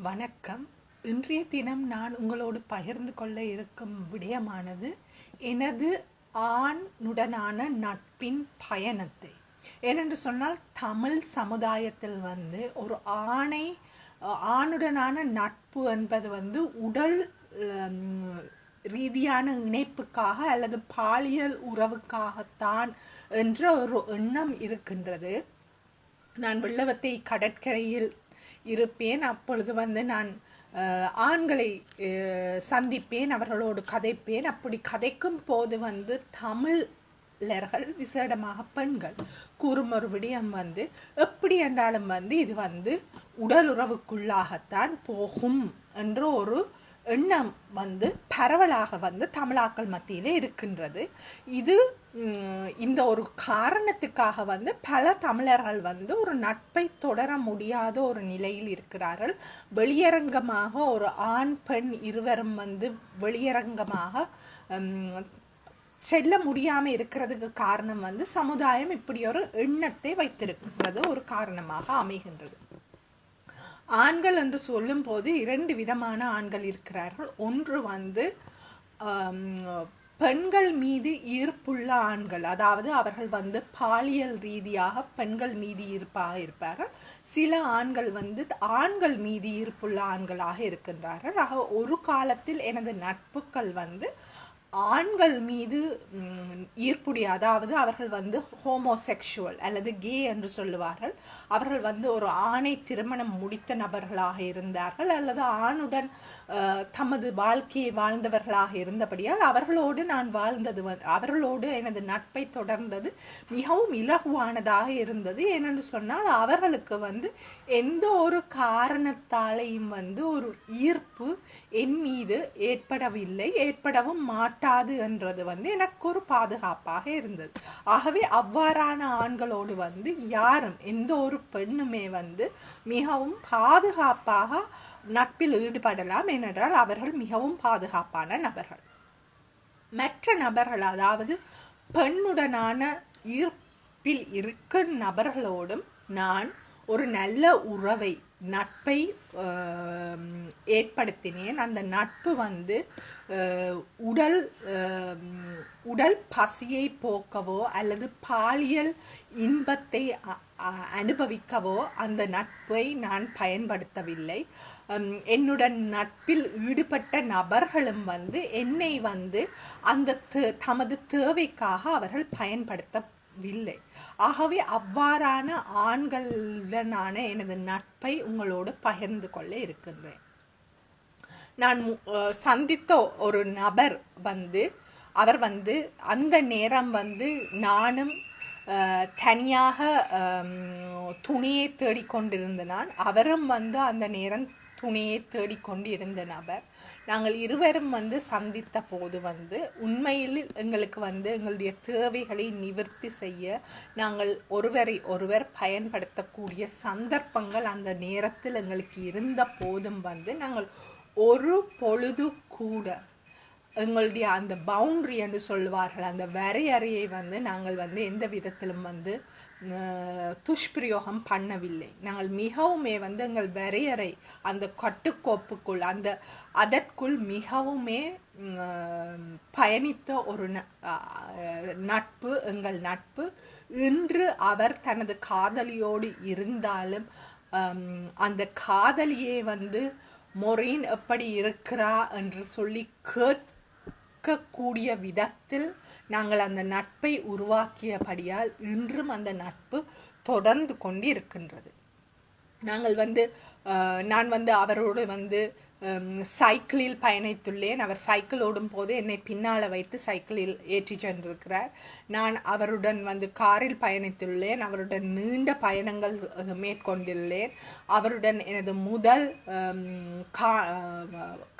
வணக்கம். இன்றைய தினம் நான் உங்களோடு பகிர்ந்து கொள்ள இருக்கும் விடயமானது எனது ஆணுடனான நட்பின் பயணத்தை. ஏனென்று சொன்னால், தமிழ் சமுதாயத்தில் ஒரு ஆணுடனான நட்பு என்பது உடல் ரீதியான இணைப்புக்காக அல்லது பாலியல் உறவுக்காகத்தான் என்ற ஒரு எண்ணம் இருக்கின்றது. நான் வெள்ளவத்தை கடற்கரையில் இருப்பேன். அப்பொழுது நான் ஆண்களை சந்திப்பேன், அவர்களோடு கதைப்பேன். அப்படி கதைக்கும் போது தமிழர்கள், விசேடமாக பெண்கள் கூறும் ஒரு விடயம் எப்படி என்றாலும் இது உடல் உறவுக்குள்ளாகத்தான் போகும் என்ற ஒரு எண்ணம் பரவலாக தமிழாக்கள் மத்தியிலே இருக்கின்றது. இந்த ஒரு காரணத்துக்காக பல தமிழர்கள் ஒரு நட்பை தொடர முடியாத ஒரு நிலையில் இருக்கிறார்கள். வெளியரங்கமாக ஒரு ஆண் பெண் இருவரும் வெளியரங்கமாக செல்ல முடியாமல் இருக்கிறதுக்கு காரணம் சமுதாயம் இப்படி ஒரு எண்ணத்தை வைத்திருக்கிறது ஒரு காரணமாக அமைகின்றது. ஆண்கள் என்று சொல்லும் போது இரண்டு விதமான ஆண்கள் இருக்கிறார்கள். ஒன்று பெண்கள் மீது ஈர்ப்புள்ள ஆண்கள், அதாவது அவர்கள் பாலியல் ரீதியாக பெண்கள் மீது ஈர்ப்பாக இருப்பார்கள். சில ஆண்கள் ஆண்கள் மீது ஈர்ப்புள்ள ஆண்களாக இருக்கின்றார்கள். ஆக ஒரு காலத்தில் எனது நட்புகள் ஆண்கள் மீது ஈர்ப்புடைய, அதாவது அவர்கள் ஹோமோசெக்சுவல் அல்லது கே என்று சொல்லுவார்கள். அவர்கள் ஒரு ஆணை திருமணம் முடித்த நபர்களாக இருந்தார்கள் அல்லது ஆணுடன் தமது வாழ்க்கையை வாழ்ந்தவர்களாக இருந்தபடியால் அவர்களோடு நான் வாழ்ந்தது அவர்களோடு எனது நட்பை தொடர்ந்தது மிகவும் இலகுவானதாக இருந்தது. ஏனென்று சொன்னால், அவர்களுக்கு எந்த ஒரு காரணத்தாலையும் ஒரு ஈர்ப்பு என் மீது ஏற்படவில்லை, ஏற்படவும் மாட்டாது என்றது எனக்கு ஒரு பாதுகாப்பாக இருந்தது. ஆகவே அவ்வாறான ஆண்களோடு யாரும், எந்த ஒரு பெண்ணுமே மிகவும் பாதுகாப்பாக நட்பில் ஈடுபடலாம். ஏனென்றால் அவர்கள் மிகவும் பாதுகாப்பான நபர்கள். மற்ற நபர்கள், அதாவது பெண்ணுடனான ஈர்ப்பில் இருக்கும் நபர்களோடும் நான் ஒரு நல்ல உறவை, நட்பை ஏற்படுத்தினேன். அந்த நட்பு உடல் பசியை போக்கவோ அல்லது பாலியல் இன்பத்தை அனுபவிக்கவோ அந்த நட்பை நான் பயன்படுத்தவில்லை. என்னுடன் நட்பில் ஈடுபட்ட நபர்களும் என்னை அந்த தமது தேவைக்காக அவர்கள் பயன்படுத்தவில்லை. ஆகவே அவ்வாறான ஆண்களுடனான எனது நட்பை உங்களோடு பகிர்ந்து கொள்ள இருக்கின்றேன். நான் சந்தித்த ஒரு நபர் அவர் அந்த நேரம் நானும் தனியாக துணியை தேடிக்கொண்டிருந்த நான், அவரும் அந்த நேரம் துணியை தேடிக்கொண்டு இருந்த நபர். நாங்கள் இருவரும் சந்தித்த போது உண்மையில் எங்களுக்கு எங்களுடைய தேவைகளை நிவர்த்தி செய்ய நாங்கள் ஒருவரை ஒருவர் பயன்படுத்தக்கூடிய சந்தர்ப்பங்கள் அந்த நேரத்தில் எங்களுக்கு இருந்த போதும் நாங்கள் ஒரு பொழுது கூட எங்களுடைய அந்த பவுண்டரி என்று சொல்லுவார்கள், அந்த வரையறையை நாங்கள் எந்த விதத்திலும் துஷ்பிரயோகம் பண்ணவில்லை. நாங்கள் மிகவுமே எங்கள் வரையறை, அந்த கட்டுக்கோப்புக்குள், அதற்குள் மிகவுமே பயணித்த ஒரு நட்பு எங்கள் நட்பு. இன்று அவர் தனது காதலியோடு இருந்தாலும் அந்த காதலியே மொரீன் எப்படி இருக்கிறா என்று சொல்லி கேட்கக்கூடிய விதத்தில் நாங்கள் அந்த நட்பை உருவாக்கியபடியால் இன்றும் அந்த நட்பு தொடர்ந்து கொண்டு இருக்கின்றது. நாங்கள் நான் அவரோடு சைக்கிளில் பயணித்துள்ளேன். அவர் சைக்கிள் ஓடும் போது என்னை பின்னால் வைத்து சைக்கிளில் ஏற்றி சென்றிருக்கிறார். நான் அவருடன் காரில் பயணித்துள்ளேன். அவருடன் நீண்ட பயணங்கள் மேற்கொண்டுள்ளேன். அவருடன் எனது முதல்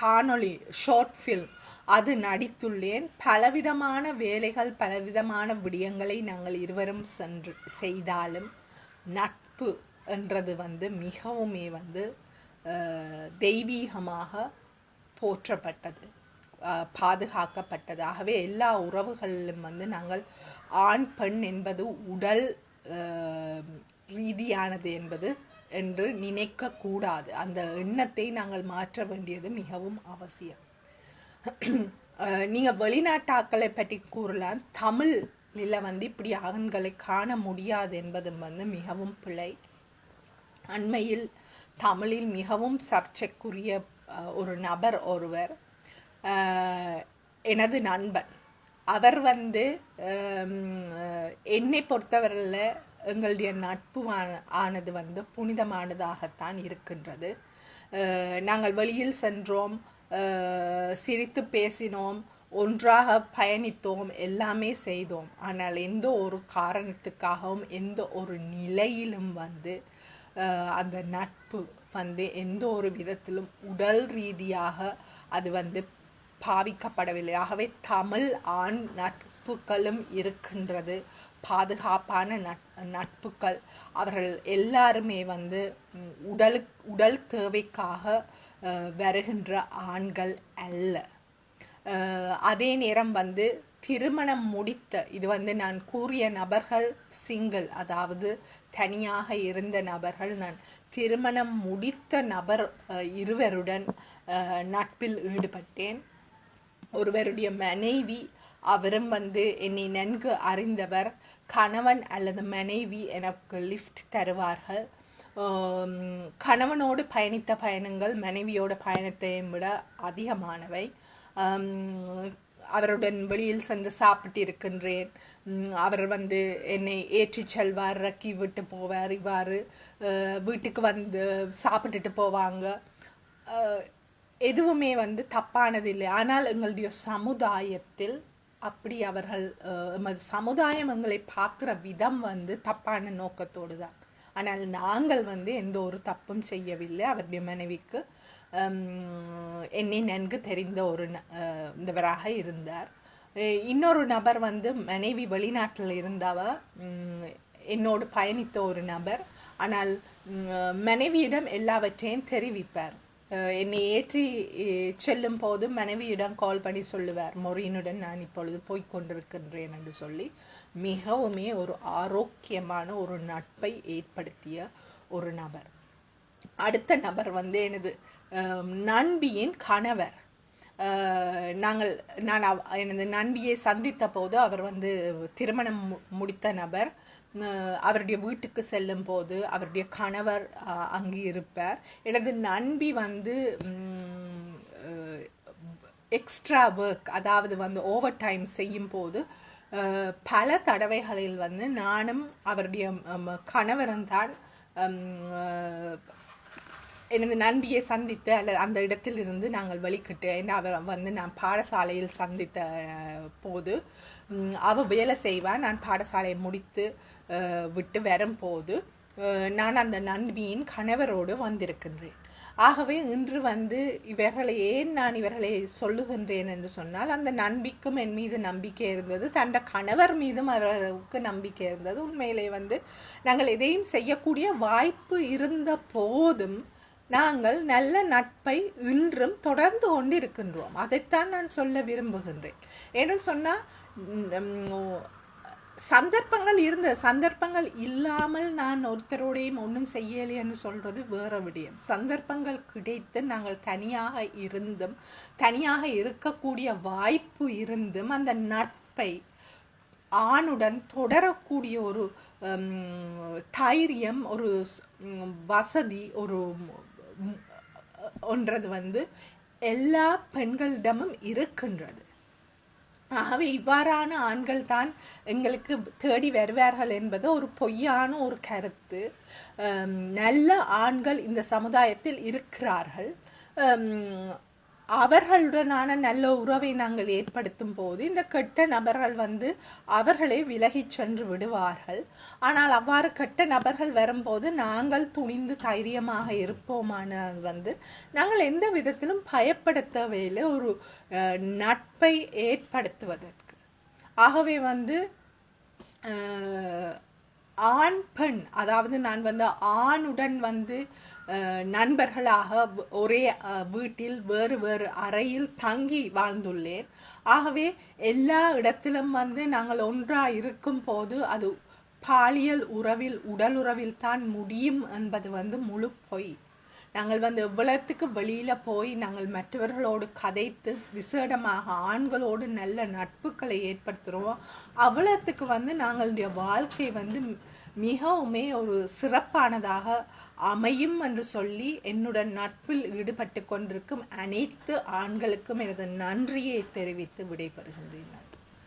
காணொளி ஷார்ட் ஃபில்ம் அது நடித்துள்ளேன். பலவிதமான வேலைகள், பலவிதமான விடயங்களை நாங்கள் இருவரும் செய்தாலும் நட்பு என்றது மிகவுமே தெய்வீகமாக போற்றப்பட்டது, பாதுகாக்கப்பட்டது. ஆகவே எல்லா உறவுகளிலும் நாங்கள் ஆண் பெண் என்பது உடல் ரீதியானது என்பது என்று நினைக்க கூடாது. அந்த எண்ணத்தை நாங்கள் மாற்ற வேண்டியது மிகவும் அவசியம். நீங்க வெளிநாட்டாக்களை பற்றி கூறலாம். தமிழில் வந்து இப்படி ஆண்களை காண முடியாது என்பது வந்து மிகவும் பிழை. அண்மையில் தமிழில் மிகவும் சர்ச்சைக்குரிய ஒரு நபர் ஒருவர், எனது நண்பன், அவர் வந்து என்னை பொறுத்தவரையில் எங்களுடைய நட்பு ஆனது வந்து புனிதமானதாகத்தான் இருக்கின்றது. நாங்கள் வெளியில் சென்றோம், சிரித்து பேசினோம், ஒன்றாக பயணித்தோம், எல்லாமே செய்தோம். ஆனால் எந்த ஒரு காரணத்துக்காகவும் எந்த ஒரு நிலையிலும் வந்து அந்த நட்பு வந்து எந்த ஒரு விதத்திலும் உடல் ரீதியாக அது வந்து பாவிக்கப்படவில்லை. ஆகவே தமிழ் ஆண் நட்புகளும் இருக்கின்றது, பாதுகாப்பான நட்புகள். அவர்கள் எல்லாருமே வந்து உடல் தேவைக்காக வருகின்ற ஆண்கள் அல்ல. அதே நேரம் வந்து திருமணம் முடித்த, இது வந்து நான் கூறிய நபர்கள் சிங்கிள், அதாவது தனியாக இருந்த நபர்கள். நான் திருமணம் முடித்த நபர் இருவருடன் நட்பில் ஈடுபட்டேன். ஒருவருடைய மனைவி, அவரும் வந்து என்னை நன்கு அறிந்தவர். கணவன் அல்லது மனைவி எனக்கு லிஃப்ட் தருவார்கள். கணவனோடு பயணித்த பயணங்கள் மனைவியோட பயணத்தையும் விட அதிகமானவை. அவருடன் வெளியில் சென்று சாப்பிட்டு இருக்கின்றேன். அவர் வந்து என்னை ஏற்றி செல்வார், இறக்கி விட்டு போவார். இவ்வாறு வீட்டுக்கு வந்து சாப்பிட்டுட்டு போவாங்க. எதுவுமே வந்து தப்பானது இல்லை. ஆனால் எங்களுடைய சமுதாயத்தில் அப்படி அவர்கள், எமது சமுதாயம் எங்களை பார்க்குற விதம் வந்து தப்பான நோக்கத்தோடு தான். ஆனால் நாங்கள் வந்து எந்த ஒரு தப்பும் செய்யவில்லை. அவருடைய மனைவிக்கு என்னை நன்கு தெரிந்த ஒரு இந்தவராக இருந்தார். இன்னொரு நபர் வந்து மனைவி வெளிநாட்டில் இருந்தவ, என்னோடு பயணித்த ஒரு நபர். ஆனால் மனைவியிடம் எல்லாவற்றையும் தெரிவிப்பார். என்னை ஏற்றி செல்லும் போது மனைவியிடம் கால் பண்ணி சொல்லுவார், மொரியினுடன் நான் இப்பொழுது போய்கொண்டிருக்கின்றேன் என்று சொல்லி. மிகவுமே ஒரு ஆரோக்கியமான ஒரு நட்பை ஏற்படுத்திய ஒரு நபர். அடுத்த நபர் வந்து எனது நண்பியின் கணவர். நான் எனது நண்பியை சந்தித்த போது அவர் வந்து திருமணம் முடித்த நபர். அவருடைய வீட்டுக்கு செல்லும் போது அவருடைய கணவர் அங்கு இருப்பார். எனது நண்பி வந்து எக்ஸ்ட்ரா ஒர்க், அதாவது வந்து ஓவர் டைம் செய்யும் போது பல தடவைகளில் வந்து நானும் அவருடைய கணவரும் தான் எனது நண்பியை சந்தித்து அல்லது அந்த இடத்தில் இருந்து நாங்கள் வெளிக்கிட்டு, அவர் வந்து நான் பாடசாலையில் சந்தித்த போது அவள் வேலை செய்வான், நான் பாடசாலையை முடித்து விட்டு வரும்போது நான் அந்த நண்பியின் கணவரோடு வந்திருக்கின்றேன். ஆகவே இன்று வந்து நான் இவர்களை சொல்லுகின்றேன் என்று சொன்னால், அந்த நண்பிக்கும் என் மீது நம்பிக்கை இருந்தது, தன் கணவர் மீதும் அவர்களுக்கு நம்பிக்கை இருந்தது. உண்மையிலே வந்து நாங்கள் எதையும் செய்யக்கூடிய வாய்ப்பு இருந்த போதும் நாங்கள் நல்ல நட்பை இன்றும் தொடர்ந்து கொண்டிருக்கின்றோம். அதைத்தான் நான் சொல்ல விரும்புகின்றேன். என்று சொன்னால், சந்தர்ப்பங்கள் இல்லாமல் நான் ஒருத்தரோடையும் ஒன்றும் செய்யலை என்று சொல்றது வேற விடயம். சந்தர்ப்பங்கள் கிடைத்து நாங்கள் தனியாக இருக்கக்கூடிய வாய்ப்பு இருந்தும் அந்த நட்பை ஆணுடன் தொடரக்கூடிய ஒரு தைரியம், ஒரு வசதி, ஒன்றது வந்து எல்லா பெண்களிடமும் இருக்கின்றது. ஆகவே இவ்வாறான ஆண்கள் தான் எங்களுக்கு தேடி வருவார்கள் என்பது ஒரு பொய்யான ஒரு கருத்து. நல்ல ஆண்கள் இந்த சமுதாயத்தில் இருக்கிறார்கள். அவர்களுடனான நல்ல உறவை நாங்கள் ஏற்படுத்தும் போது இந்த கெட்ட நபர்கள் வந்து அவர்களே விலகி சென்று விடுவார்கள். ஆனால் அவ்வாறு கெட்ட நபர்கள் வரும்போது நாங்கள் துணிந்து தைரியமாக இருப்போமானது வந்து நாங்கள் எந்த விதத்திலும் பயப்பட தேவையில்லை ஒரு நட்பை ஏற்படுத்துவதற்கு. ஆகவே வந்து ஆண் பெண், அதாவது நான் வந்து ஆணுடன் வந்து நண்பர்களாக ஒரே வீட்டில் வேறு வேறு அறையில் தங்கி வாழ்ந்துள்ளேன். ஆகவே எல்லா இடத்திலும் வந்து நாங்கள் ஒன்றாக இருக்கும் போது அது பாலியல் உறவில் உடலுறவில் தான் முடியும் என்பது வந்து முழு பொய். நாங்கள் வந்து எவ்வளவுக்கு வெளியில போய் நாங்கள் மற்றவர்களோடு கதைத்து விசேடமாக ஆண்களோடு நல்ல நட்புகளை ஏற்படுத்துகிறோம், அவ்வளவுக்கு வந்து நாங்களுடைய வாழ்க்கை வந்து மிகவுமே ஒரு சிறப்பானதாக அமையும் என்று சொல்லி என்னுடன் நட்பில் ஈடுபட்டு கொண்டிருக்கும் அனைத்து ஆண்களுக்கும் எனது நன்றியை தெரிவித்து விடைபெறுகின்றேன்.